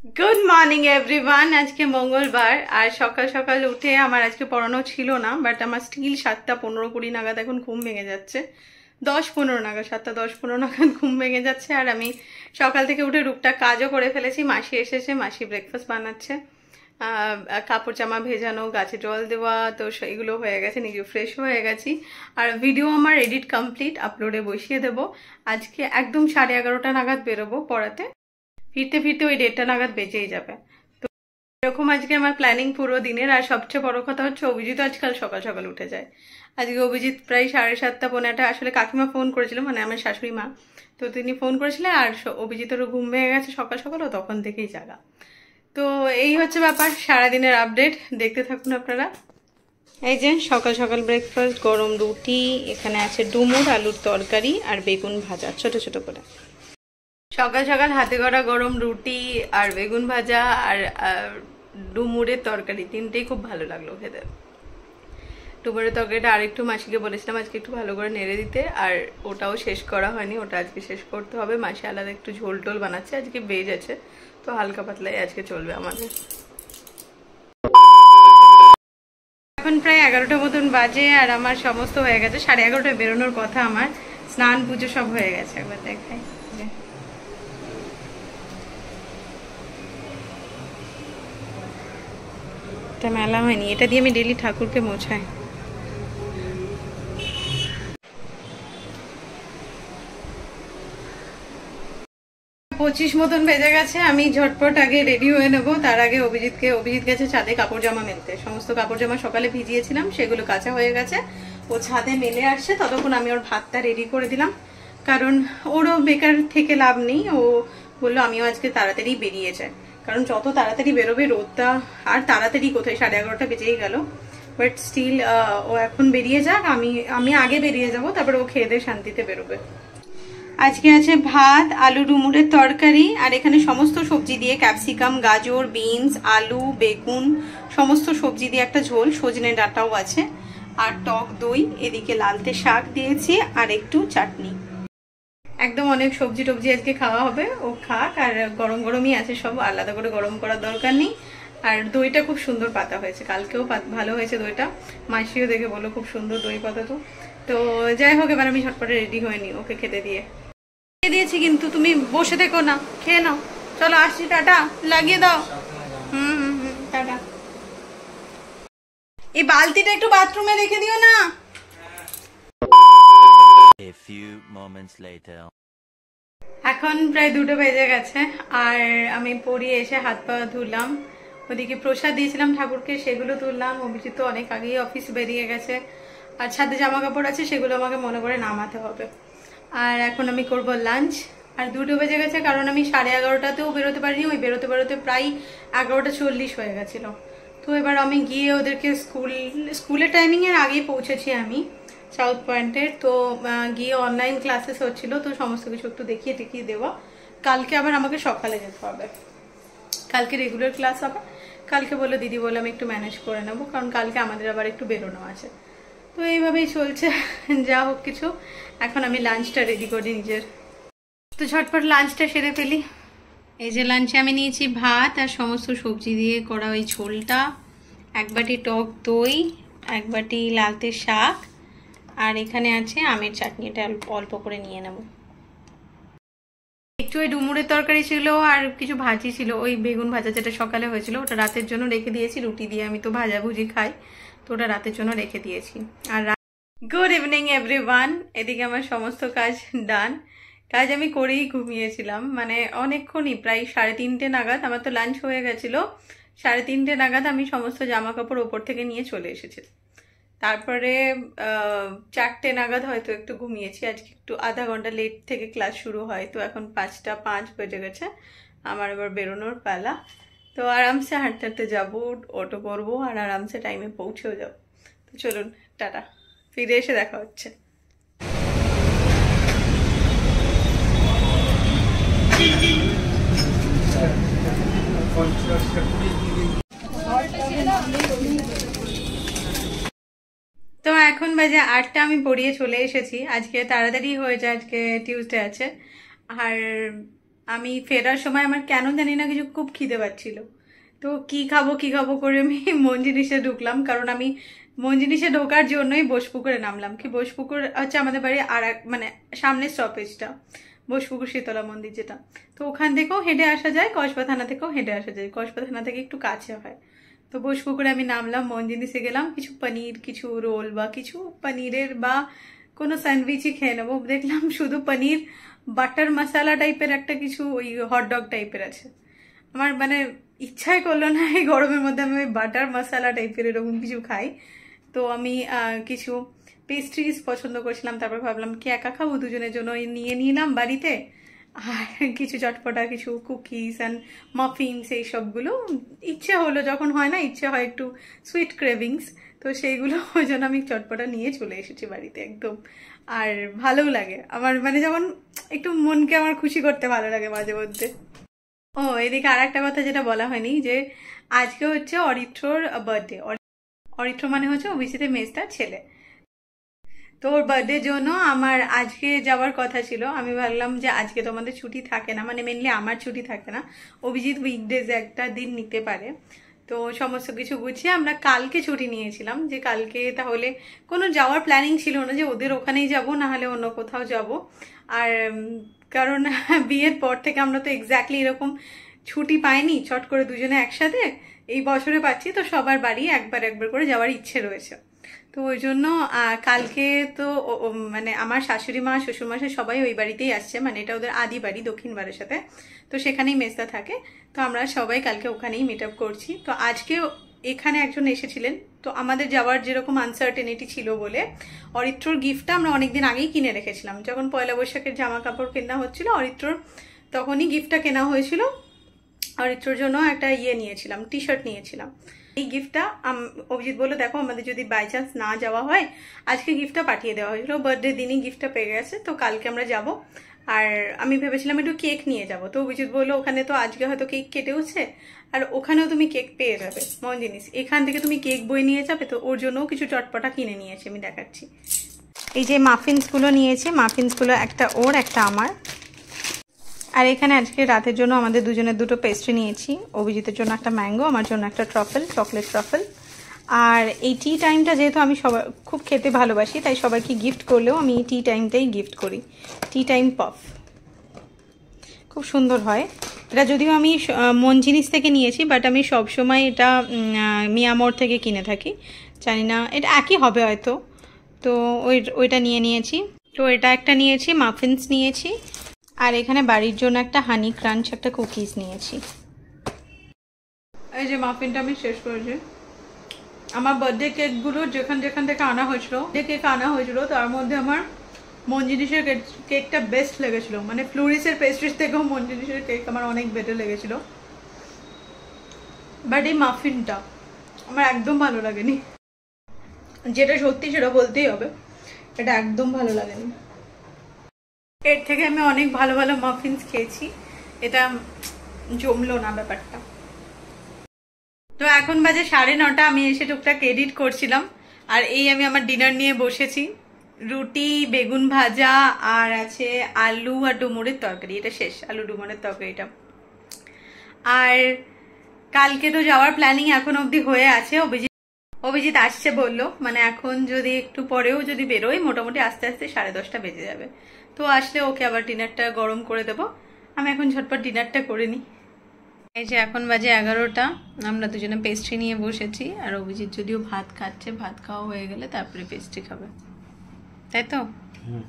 Good morning everyone. আজকে মঙ্গলবার আর সকাল সকাল উঠে আমার আজকে পড়ানো ছিল না, বাট আমার স্টিল 7:15-20 নাগাদ এখন ঘুম ভেঙে যাচ্ছে। 10-15 নাগাদ, 7:10-15 নাগাদ ঘুম ভেঙে যাচ্ছে। আর আমি সকাল থেকে উঠে টুকটাক কাজও করে ফেলেছি। মাসি এসেছে, মাসি ব্রেকফাস্ট বানাচ্ছে, কাপড় জামা ভেজানো, গাছে জল দেওয়া, তো সেইগুলো হয়ে গেছে, নিজে ফ্রেশ হয়ে গেছি। আর ভিডিও আমার এডিট কমপ্লিট, আপলোডে বসিয়ে দেবো। আজকে একদম 11:30 নাগাদ বেরোবো পড়াতে, ফিরতে ফিরতে ওই 1:30 নাগাদ বেঁচেই যাবে। তো এরকম আজকে আমার প্ল্যানিং পুরো দিনের। আর সবচেয়ে বড় কথা হচ্ছে অভিজিৎ আজকাল সকাল সকাল উঠে যায়। আজকে অভিজিৎ প্রায় 7:30 পৌনে 8, আসলে কাকিমা ফোন করেছিল, মানে আমার শাশুড়ি মা, তো তিনি ফোন করেছিলেন। আর অভিজিতেরও ঘুম ভেঙে গেছে সকাল সকাল, ও তখন থেকেই জাগা। তো এই হচ্ছে ব্যাপার, সারাদিনের আপডেট দেখতে থাকুন আপনারা। এই যে সকাল সকাল ব্রেকফাস্ট, গরম রুটি, এখানে আছে ডুমুর আলুর তরকারি আর বেগুন ভাজা ছোট ছোট করে। সকাল সকাল হাতে করা গরম রুটি আর বেগুন ভাজা আর ডুমুরের তরকারি, তিনটেই খুব ভালো লাগলো খেতে। ডুমুরের তরকারিটা আরেকটু মাসিকে বলেছিলাম আজকে একটু ভালো করে নেড়ে দিতে, আর ওটাও শেষ করা হয়নি, ওটা আজকে শেষ করতে হবে। মাসি আলাদা একটু ঝোল টোল বানাচ্ছে, আজকে ভেজ আছে, তো হালকা পাতলাই আজকে চলবে আমাদের। এখন প্রায় 11টা মতন বাজে আর আমার সমস্ত হয়ে গেছে। 11:30টায় বেরোনোর কথা আমার, স্নান পুজো সব হয়ে গেছে। একবার দেখাই, এটা মেলা হয়নি, এটা দিয়ে আমি ডেলি ঠাকুরকে মোছাই। 25 মতন বেজে গেছে। আমি ঝটপট আগে রেডি হয়ে নেবো, তার আগে অভিজিৎ গেছে ছাদে কাপড় জামা মেলতে। সমস্ত কাপড় জামা সকালে ভিজিয়েছিলাম, সেগুলো কাঁচা হয়ে গেছে, ও ছাদে মেলে আসছে। ততক্ষণ আমি ওর ভাতটা রেডি করে দিলাম, কারণ ওরও বেকার থেকে লাভ নেই। ও বললো আমিও আজকে তাড়াতাড়ি বেরিয়ে যাই, কারণ যত তাড়াতাড়ি বেরোবে রোদটা, আর তাড়াতাড়ি কোথায় 11:30 বেজেই গেল, বাট স্টিল ও এখন বেরিয়ে যাক, আমি আগে বেরিয়ে যাব, তারপরে ও খেয়ে দিয়ে শান্তিতে বেরোবে। আজকে আছে ভাত, আলু ডুমুরের তরকারি, আর এখানে সমস্ত সবজি দিয়ে ক্যাপসিকাম, গাজর, বিনস, আলু, বেগুন, সমস্ত সবজি দিয়ে একটা ঝোল, সজনে ডাঁটাও আছে, আর টক দই। এদিকে লালতে শাক দিয়েছি আর একটু চাটনি। একদম অনেক সবজি টবজি আজকে খাওয়া হবে, ও খাক। আর গরম গরমই আছে সব, আলাদা করে গরম করার দরকার নেই। আর দইটা খুব সুন্দর পাতা হয়েছে, কালকেও ভালো হয়েছে দইটা, মাসিও দেখে বললো খুব সুন্দর দই পাতা। তো যাই হোক, এবার আমি ঝটপটে রেডি হয়ে নি ওকে খেতে দিয়ে দিয়েছি। কিন্তু তুমি বসে থেকো না, খেয়ে নাও। চলো আসছি, টাটা, লাগিয়ে দাও। টাটা। এই বালতিটা একটু বাথরুমে রেখে দিও না। A few moments later. এখন প্রায় 2টো বেজে গেছে, আর আমি পড়িয়ে এসে হাত পা ধুলাম। ওদিকে প্রসাদ দিয়েছিলাম ঠাকুরকে, সেগুলো তুললাম। অভিজিৎ তো অনেক আগেই অফিস বেরিয়ে গেছে, আর ছাদে জামা কাপড় আছে, সেগুলো আমাকে মনে করে নামাতে হবে। আর এখন আমি করব লাঞ্চ। আর 2টো বেজে গেছে, কারণ আমি 11:30টাতেও বেরোতে পারিনি, ওই বেরোতে বেরোতে প্রায় 11:40 হয়ে গেছিল। তো এবার আমি গিয়ে ওদেরকে স্কুলের টাইমিংয়ের আগেই পৌঁছেছি আমি সাউথ পয়েন্টের। তো গিয়ে অনলাইন ক্লাসেস হচ্ছিল, তো সমস্ত কিছু একটু দেখিয়ে দেওয়া। কালকে আবার আমাকে সকালে যেতে হবে, কালকে রেগুলার ক্লাস হবে। কালকে বলে দিদি বলে আমি একটু ম্যানেজ করে নেবো, কারণ কালকে আমাদের আবার একটু বেরোনো আছে। তো এইভাবেই চলছে, যা হোক কিছু। এখন আমি লাঞ্চটা রেডি করি নিজের, তো ঝটপট লাঞ্চটা সেরে ফেলি। এই যে লাঞ্চে আমি নিয়েছি ভাত আর সমস্ত সবজি দিয়ে করা ওই ঝোলটা, 1 বাটি টক দই, 1 বাটি লালতে শাক, আর এখানে আছে আমের চাটনি, এটা অল্প করে নিয়ে নেব। একটু ওই ডুমুরের তরকারি ছিল আর কিছু ভাজি ছিল, ওই বেগুন ভাজা যেটা সকালে হয়েছিল, ওটা রাতের জন্য রেখে দিয়েছি। রুটি দিয়ে আমি তো ভাজাভুজি খাই, তো ওটা রাতের জন্য রেখে দিয়েছি। আর গুড ইভিনিং এভরিওয়ান। এদিকে আমার সমস্ত কাজ ডান। কাজ আমি করেই ঘুমিয়েছিলাম, মানে অনেকক্ষণই, প্রায় 3:30 নাগাদ। আমার তো লাঞ্চ হয়ে গেছিল, 3:30 নাগাদ আমি সমস্ত জামা কাপড় ওপর থেকে নিয়ে চলে এসেছি। তারপরে 4টে নাগাদ হয়তো একটু ঘুমিয়েছি। আজকে একটু আধা ঘন্টা লেট থেকে ক্লাস শুরু হয়, তো এখন 5:05 বেজে গেছে, আমার এবার বেরোনোর পালা। তো আরামসে হাঁটতে হাঁটতে যাবো, অটো করবো, আর আরামসে টাইমে পৌঁছেও যাবো। তো চলুন, টাটা, ফিরে এসে দেখা হচ্ছে। তো এখন বাজে 8টা, আমি পড়িয়ে চলে এসেছি। আজকে তাড়াতাড়ি হয়ে যায়, আজকে টিউসডে আছে। আর আমি ফেরার সময় আমার কেন জানি না কিছু খুব খিদে পাচ্ছিল, তো কি খাবো করে আমি মন জিনিসে ঢুকলাম, কারণ আমি মন জিনিসে ঢোকার জন্যই বোসপুকুরে নামলাম। কি বোসপুকুর হচ্ছে আমাদের বাড়ির আর এক মানে সামনের স্টপেজটা, বোসপুকুর শীতলা মন্দির যেটা, তো ওখান থেকেও হেঁটে আসা যায়, কসবা থানা থেকেও হেঁটে আসা যায়, কসবা থানা থেকে একটু কাছে হয়। তো বোসপুকুরে আমি নামলাম, মন জিনিসে গেলাম, কিছু পনির, কিছু রোল বা কিছু পনিরের বা কোনো স্যান্ডউইচই খেয়ে নেবো। দেখলাম শুধু পনির বাটার মশালা টাইপের একটা কিছু ওই হটডগ টাইপের আছে। আমার মানে ইচ্ছাই করলো না এই গরমের মধ্যে আমি ওই বাটার মশালা টাইপের এরকম কিছু খাই। তো আমি কিছু পেস্ট্রিজ পছন্দ করছিলাম, তারপর ভাবলাম কি একা খাবো, দুজনের জন্য নিয়ে নিলাম বাড়িতে। আর কিছু চটপটা কিছু কুকিজ অ্যান্ড মাফিনস এই সবগুলো ইচ্ছে হলো, যখন হয় না ইচ্ছে হয় একটু সুইট ক্রেভিংস, তো সেইগুলো ওই জন্য আমি চটপটা নিয়ে চলে এসেছি বাড়িতে একদম। আর ভালোও লাগে আমার, মানে যখন একটু মনকে আমার খুশি করতে ভালো লাগে মাঝে মধ্যে। ও এদিকে আর একটা কথা যেটা বলা হয়নি, যে আজকে হচ্ছে অরিত্রর বার্থডে। অরিত্র মানে হচ্ছে অভিজিতের মেজদার ছেলে, তো ওর বার্থডের জন্য আমার আজকে যাওয়ার কথা ছিল। আমি ভাবলাম যে আজকে তো আমাদের ছুটি থাকে না, মানে মেনলি আমার ছুটি থাকে না, অভিজিৎ উইকডেজে একটা দিন নিতে পারে। তো সমস্ত কিছু গুছিয়ে আমরা কালকে ছুটি নিয়েছিলাম, যে কালকে তাহলে কোনো যাওয়ার প্ল্যানিং ছিল না যে ওদের ওখানেই যাব, না হলে অন্য কোথাও যাব। আর কারণ বিয়ের পর থেকে আমরা তো এক্স্যাক্টলি এরকম ছুটি পাইনি চট করে দুজনে একসাথে, এই বছরে পাচ্ছি, তো সবার বাড়ি একবার করে যাওয়ার ইচ্ছে রয়েছে। তো ওই জন্য কালকে তো মানে আমার শাশুড়ি মা শ্বশুরমশাই সবাই ওই বাড়িতেই আসছে, মানে এটা ওদের আদি বাড়ি দক্ষিণ বাড়ির সাথে, তো সেখানেই মেজদা থাকে। তো আমরা সবাই কালকে ওখানেই মিট আপ করছি। তো আজকে এখানে একজন এসেছিলেন, তো আমাদের যাওয়ার যেরকম আনসার্টেনিটি ছিল বলে অরিত্রর গিফটটা আমরা অনেকদিন আগেই কিনে রেখেছিলাম। যখন পয়লা বৈশাখের জামা কাপড় কেনা হচ্ছিল অরিত্রর, তখনই গিফটটা কেনা হয়েছিল। অরিত্রর জন্য একটা নিয়েছিলাম, টি শার্ট নিয়েছিলাম। এই গিফটটা অভিজিৎ বললো দেখো আমাদের যদি বাই চান্স না যাওয়া হয়, আজকে গিফটটা পাঠিয়ে দেওয়া হয়েছিল, বার্থডে দিনই গিফটটা পেয়ে গেছে, তো কালকে আমরা যাব। আর আমি ভেবেছিলাম একটু কেক নিয়ে যাব, তো অভিজিৎ বললো ওখানে তো আজকে হয়তো কেক কেটেওছে, আর ওখানেও তুমি কেক পেয়ে যাবে, মন জিনিস এখান থেকে তুমি কেক বই নিয়ে যাবে। তো ওর জন্যও কিছু চটপটা কিনে নিয়েছি, আমি দেখাচ্ছি। এই যে মাফিনসগুলো নিয়েছি, মাফিনসগুলো একটা ওর একটা আমার। আর এখানে আজকে রাতের জন্য আমাদের দুজনের দুটো পেস্ট্রি নিয়েছি, অভিজিতের জন্য একটা ম্যাঙ্গো, আমার জন্য একটা ট্রফেল, চকলেট ট্রফেল। আর এই টি টাইমটা যেহেতু আমি সবাই খুব খেতে ভালোবাসি, তাই সবাইকে গিফট করলেও আমি এই টি টাইমটাই গিফট করি, টি টাইম পফ, খুব সুন্দর হয়। এটা যদিও আমি মন জিনিস থেকে নিয়েছি, বাট আমি সবসময় এটা মিয়ামোর থেকে কিনে থাকি, জানি না এটা একই হবে হয়তো। তো ওইটা নিয়েছি। তো এটা একটা নিয়েছি, মাফিনস নিয়েছি, আর এখানে বাড়ির জন্য একটা হানি ক্রাঞ্চ একটা কুকিজ নিয়েছি। এই যে মাফিনটা আমি শেষ করেছি। আমার বার্থডে কেকগুলো যেখান থেকে আনা হয়েছিল, যে কেক আনা হয়েছিল তার মধ্যে আমার মন জিনিসের কেকটা বেস্ট লেগেছিল, মানে ফ্লোরিসের পেস্ট্রিজ থেকেও মন জিনিসের কেক আমার অনেক বেটার লেগেছিল। বাট এই মাফিনটা আমার একদম ভালো লাগেনি, যেটা সত্যি সেটা বলতেই হবে, এটা একদম ভালো লাগেনি। এর থেকে আমি অনেক ভালো মাফিনস খেয়েছি, এটা জমলো না ব্যাপারটা। তো এখন বাজে 9:30, আমি এসে টুকটাক এডিট করছিলাম, আর এই আমি আমার ডিনার নিয়ে বসেছি। রুটি, বেগুন ভাজা, আর আছে আলু আর ডুমুরের তরকারি, এটা শেষ, আলু ডুমুরের তরকারিটা। আর কালকে তো যাওয়ার প্ল্যানিং এখন অবধি হয়ে আছে, অভিজিৎ আসছে বললো, মানে এখন যদি একটু পরেও যদি বেরোই মোটামুটি আস্তে আস্তে 10:30 বেজে যাবে। তো আসলে ওকে আবার ডিনারটা গরম করে দেবো, আমি এখন ঝটপট ডিনারটা করে নিই। এই যে এখন বাজে 11টা, আমরা দুজনে পেস্ট্রি নিয়ে বসেছি, আর অভিজিৎ যদিও ভাত খাচ্ছে, ভাত খাওয়া হয়ে গেলে তারপরে পেস্ট্রি খাবে, তাই তো? হুম।